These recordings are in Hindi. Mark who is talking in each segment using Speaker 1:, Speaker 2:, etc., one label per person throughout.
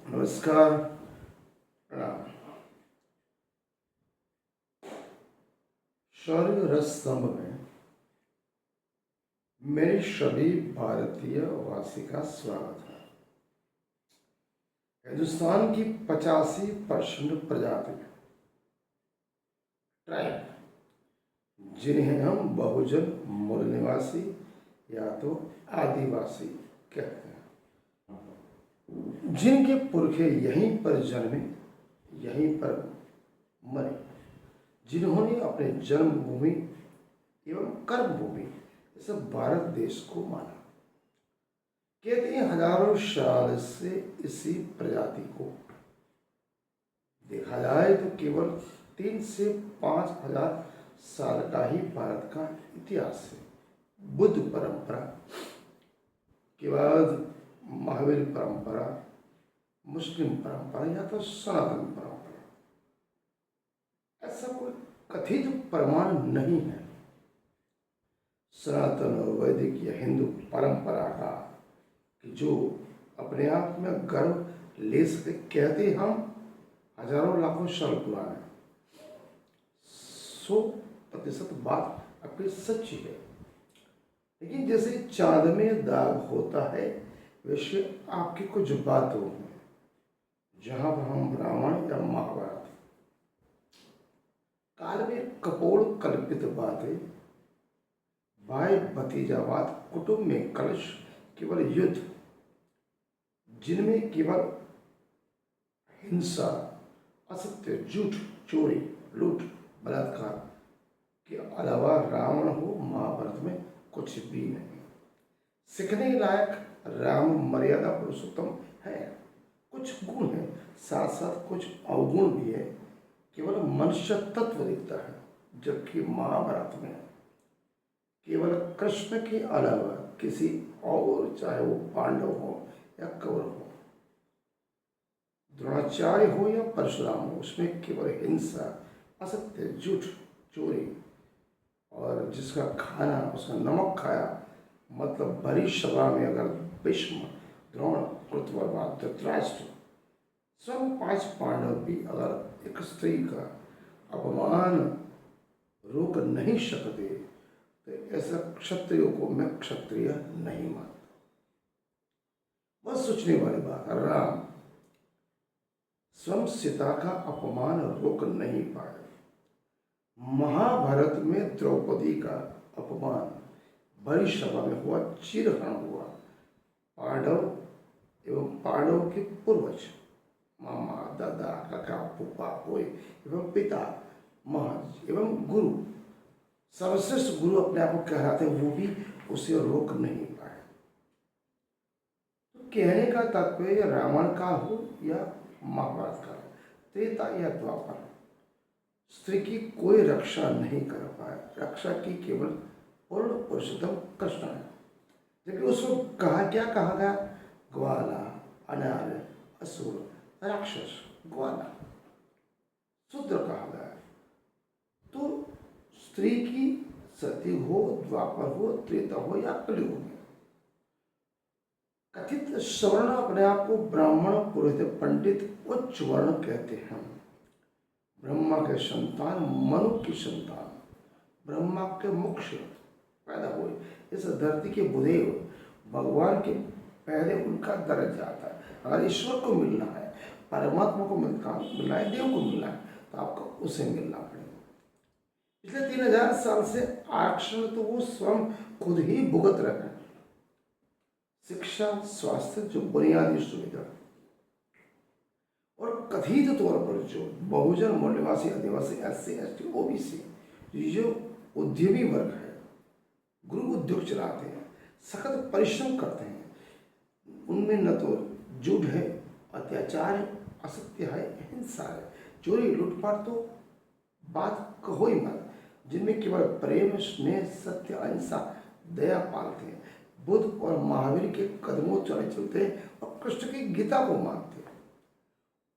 Speaker 1: नमस्कार, प्रणाम। शौर्य रस स्तंभ में मेरी सभी भारतीय वासी का स्वागत है। हिंदुस्तान की 85% प्रजाति ट्राइब, जिन्हें हम बहुजन मूल निवासी या तो आदिवासी कहते हैं, जिनके पुरखे यहीं पर जन्मे, यहीं पर मरे, जिन्होंने अपने जन्मभूमि एवं कर्मभूमि इस भारत देश को माना। कहते हैं हजारों साल से इसी प्रजाति को देखा जाए तो केवल 3 से 5 हजार साल का ही भारत का इतिहास है। बुद्ध परंपरा के बाद महावीर परंपरा, मुस्लिम परंपरा या तो सनातन परंपरा, ऐसा कोई कथित प्रमाण नहीं है सनातन वैदिक या हिंदू परंपरा का कि जो अपने आप में गर्व ले सके। कहते हम हजारों लाखों साल पुराने, 100% बात आपकी सच्ची है। लेकिन जैसे चांद में दाग होता है, वैसे आपकी कुछ बातों में जहां हम रामायण या महाभारत काल में कपोल कल्पित बातें, भाई भतीजावाद, कुटुंब में कलश, केवल युद्ध, जिनमें केवल हिंसा, असत्य, झूठ, चोरी, लूट, बलात्कार के अलावा रावण हो महाभारत में कुछ भी नहीं। सीखने लायक राम मर्यादा पुरुषोत्तम है, कुछ गुण है, साथ साथ कुछ अवगुण भी है, केवल मनुष्य तत्व दिखता है। जबकि महाभारत में केवल कृष्ण के अलावा किसी और, चाहे वो पांडव हो या कौरव हो, द्रोणाचार्य हो या परशुराम हो, उसमें केवल हिंसा, असत्य, झूठ, चोरी और जिसका खाना उसका नमक खाया, मतलब बड़ी सभा में अगर भीष्म, द्रोण, कृतवर्मा, धृतराष्ट्र, स्वयं 5 पांडव भी अगर एक स्त्री का अपमान रोक नहीं सकते, तो ऐसा क्षत्रियों को मैं क्षत्रिय नहीं मानता। बस सोचने वाली बात, राम स्वयं सीता का अपमान रोक नहीं पाए। महाभारत में द्रौपदी का अपमान बड़ी सभा में हुआ, चीरहरण हुआ। पांडव एवं पांडव के पूर्वज, मामा, दादा, काका, फूफा, पोए एवं पिता, महर्षि एवं गुरु, सर्वश्रेष्ठ गुरु अपने आप को कहलाते, वो भी उसे रोक नहीं पाए। तो कहने का तात्पर्य रामायण का हो या महाभारत का, त्रेता या द्वापर, स्त्री की कोई रक्षा नहीं कर पाया। रक्षा की केवल पूर्ण पुरुषोत्तम कृष्ण है। जबकि उसको क्या कहा गया? ग्वाला, अनार्य, असुर, राक्षस, ग्वाला, शूद्र कहा गया। तो स्त्री की सती हो, द्वापर हो, त्रेता हो या कलयुग में, कथित सवर्ण अपने आप को ब्राह्मण, पुरोहित, पंडित, उच्च वर्ण कहते हैं। ब्रह्मा के संतान, मनु की संतान, ब्रह्मा के मुख से पैदा हुए इस धरती के बुदेव भगवान के पहले उनका दर्जा आता है। अगर ईश्वर को मिलना है, परमात्मा को मिलना है, देव को मिलना है, तो आपको उसे मिलना पड़ेगा। पिछले 3000 साल से आरक्षण तो वो स्वयं खुद ही भुगत रहे हैं। शिक्षा, स्वास्थ्य, जो बुनियादी सुविधा, और कथित तौर पर जो बहुजन मूल निवासी, आदिवासी, SC, ST, OBC, जो उद्यमी वर्ग है, गृह उद्योग चलाते हैं, सख्त परिश्रम करते हैं, उनमें न तो झूठ है, अत्याचार है, असत्य है, हिंसा है, चोरी, लूटपाट तो बात कहो ही मत, जिनमें केवल प्रेम, स्नेह, सत्य, अहिंसा, दया पालते हैं, बुद्ध और महावीर के कदमों चलते हैं और कृष्ण की गीता को मानते हैं।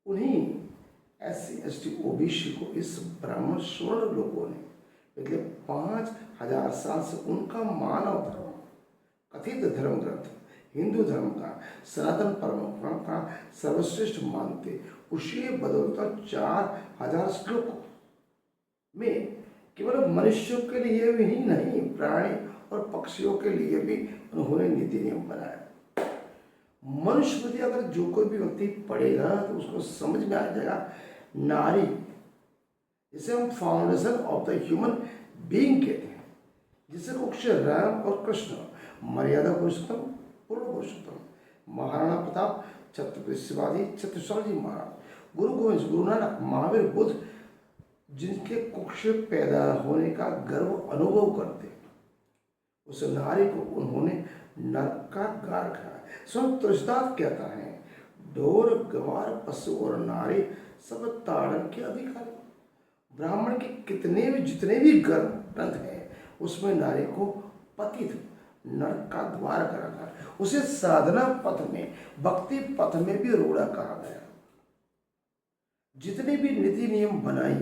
Speaker 1: उन्हीं SC, ST, OBC को इस ब्राह्मण स्वर्ण लोगों ने पिछले 5000 साल से उनका मानव धर्म कथित धर्म ग्रंथ हिंदू धर्म का सनातन परंपरा का सर्वश्रेष्ठ मानते उसी बदौलता 4000 श्लोकों में केवल मनुष्यों के लिए भी ही नहीं, प्राणी और पक्षियों के लिए भी उन्होंने नीति नियम बनाया। मनुस्मृति अगर जो कोई भी व्यक्ति पढ़ेगा तो उसको समझ में आ जाएगा, नारी जिसे हम foundation of the human being कहते हैं, जिसे कुछ राम और कृष्ण, मर्यादा पुरुषोत्तम, पूर्ण पुरुषोत्तम, महाराणा प्रताप, छत्रपति शिवाजी, छत्रसाल महाराज, गुरु गोविंद, गुरु नानक, महावीर, बुद्ध, जिनके कुक्ष पैदा होने का गर्व अनुभव करते, उस नारी को उन्होंने नरक का गार कहा। स्वयं तुलसीदास कहता है, ढोर गवार पशु और नारी सब ताड़न के अधिकारी। ब्राह्मण के कितने भी जितने भी ग्रंथ हैं उसमें नारी को पतित नरक का द्वार कहा गया। उसे साधना पथ में, भक्ति पथ में भी रोड़ा कहा गया। जितने भी नीति नियम बनाई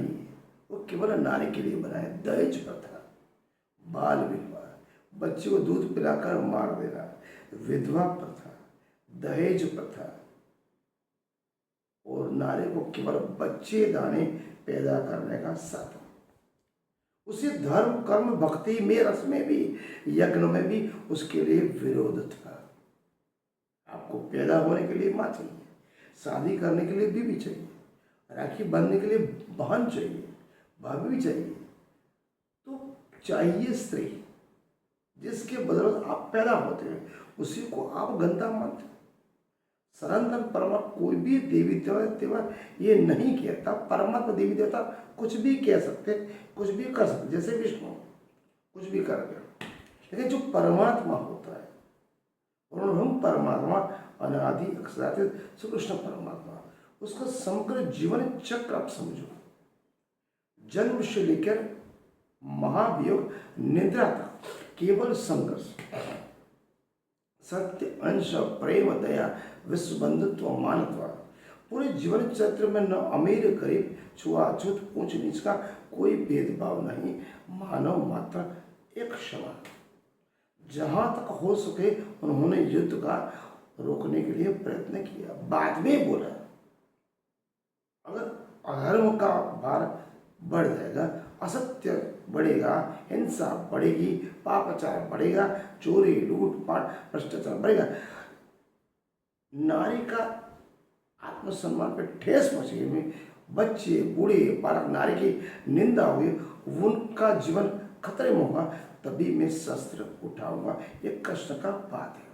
Speaker 1: वो केवल नारी के लिए बनाए। दहेज प्रथा, बाल विवाह, बच्चे को दूध पिलाकर मार देना, विधवा प्रथा, दहेज प्रथा और नारी को केवल बच्चे दाने पैदा करने का साधन। उसी धर्म कर्म भक्ति में, रस में भी, यज्ञ में भी उसके लिए विरोध था। आपको पैदा होने के लिए माँ चाहिए, शादी करने के लिए बीवी चाहिए, राखी बांधने के लिए बहन चाहिए, भाभी भी चाहिए, तो चाहिए स्त्री। जिसके बदौलत आप पैदा होते हैं उसी को आप गंदा मानते हैं। सनातन परमात्मा कोई भी देवी देवता ये नहीं कहता, परमात्मा देवी देवता कुछ भी कह सकते, कुछ भी कर सकते, जैसे विष्णु कुछ भी कर गया, लेकिन जो परमात्मा होता है और हम परमात्मा अनादि अक्षरातीत श्री कृष्ण परमात्मा, उसका समग्र जीवन चक्र आप समझो, जन्म से लेकर महावियोग निद्रा तक केवल संघर्ष, सत्य, अंश, प्रेम, दया, विश्व बंधुत्व, मानवता। पूरे जीवन चरित्र में न अमीर गरीब, छुआछूत, ऊंच नीच का कोई भेदभाव नहीं, मानव मात्र एक समान। जहां तक हो सके उन्होंने युद्ध का रोकने के लिए प्रयत्न किया। बाद में बोला अगर अधर्म का भार बढ़ जाएगा, असत्य बढ़ेगा, हिंसा बढ़ेगी, पापाचार बढ़ेगा, चोरी लूटपाट भ्रष्टाचार बढ़ेगा, नारी का आत्मसम्मान पर ठेस पहुंचेगी, बच्चे बूढ़े बालक नारी की निंदा हुई, उनका जीवन खतरे में होगा, तभी मैं शस्त्र उठाऊंगा। ये कृष्ण का बात है।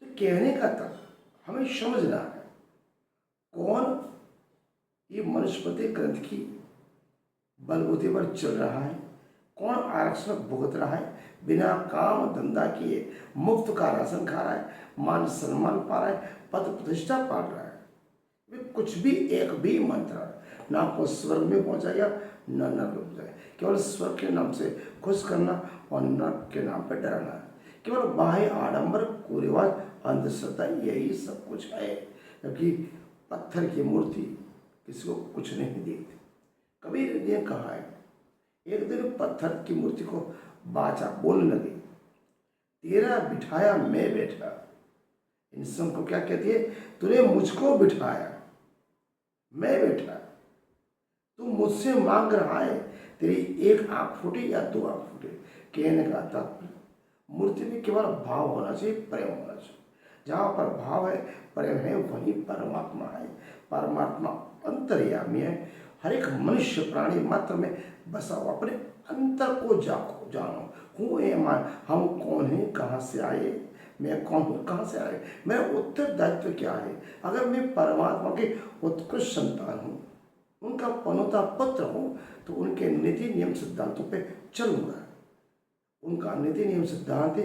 Speaker 1: तो कहने का तक हमें समझना है कौन ये मनुस्मृति ग्रंथ की बलबूते पर चल रहा है, कौन आरक्षण भुगत रहा है, बिना काम धंधा किए मुफ्त का राशन खा रहा है, मान सम्मान पा रहा है, पद प्रतिष्ठा पा रहा है। वे कुछ भी एक भी मंत्र ना आपको स्वर्ग में पहुंचाएगा न नरक में पहुंचाएगा। केवल स्वर्ग के नाम से खुश करना और नरक के नाम पर डराना है। केवल बाह्य आडंबर, कुरिवाज, अंधश्रद्धा, यही सब कुछ है। क्योंकि पत्थर की मूर्ति किसी को कुछ नहीं देखती। कबीर ने कहा है, एक दिन पत्थर की मूर्ति को बाचा बोलने लगी, तेरा बिठाया मैं बैठा। इंसान को क्या कहती है, तूने मुझको बिठाया मैं बैठा, तू मुझसे मांग रहा है, तेरी एक आंख फूटी या दो आंख फूटे। कहने का तात्पर्य मूर्ति में केवल भाव होना चाहिए, प्रेम होना चाहिए। जहाँ पर भाव है, प्रेम है, वही परमात्मा है। परमात्मा अंतर्यामी है। हर एक मनुष्य प्राणी मात्र में बसा हुआ। अपने अंतर को जानो, हूँ एम आई, हम कौन हैं, कहाँ से आए, मैं कौन हूँ, कहाँ से आए, मेरा उत्तरदायित्व क्या है। अगर मैं परमात्मा के उत्कृष्ट संतान हूँ, उनका पनौता पुत्र हूँ, तो उनके नीति नियम सिद्धांतों पे चलूँगा। उनका नीति नियम सिद्धांत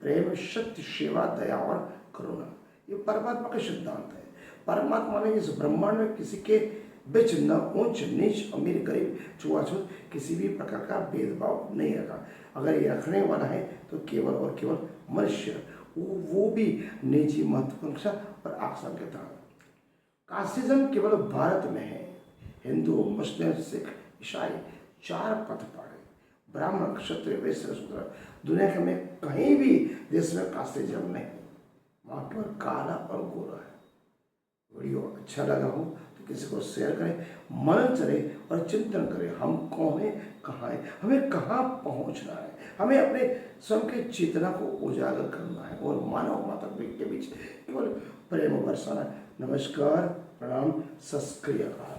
Speaker 1: प्रेम, सत्य, सेवा, दया और करुणा। ये परमात्मा के सिद्धांत है। परमात्मा ने इस ब्रह्मांड में किसी के बीच न ऊंच नीच, अमीर गरीब, छुआछूत किसी भी प्रकार का भेदभाव नहीं रखा। अगर ये रखने वाला है तो केवल और केवल मनुष्य, वो भी निजी महत्वाकांक्षा और आकर्षण के तहत। कास्टिज्म केवल भारत में है। हिंदू, मुस्लिम, सिख, ईसाई 4 पथ पाड़े। ब्राह्मण क्षत्रिय वैश्य शूद्र, दुनिया के में कहीं भी देश में कास्ते जन्म नहीं, वहाँ पर काला और गोरा है। वीडियो अच्छा लगा हो तो किसी को शेयर करें, मनन चले और चिंतन करें, हम कौन है, कहाँ है, हमें कहाँ पहुँचना है, हमें अपने स्वयं के चेतना को उजागर करना है और मानव माता के बीच केवल प्रेम बरसाना। नमस्कार, प्रणाम, सत श्री अकाल।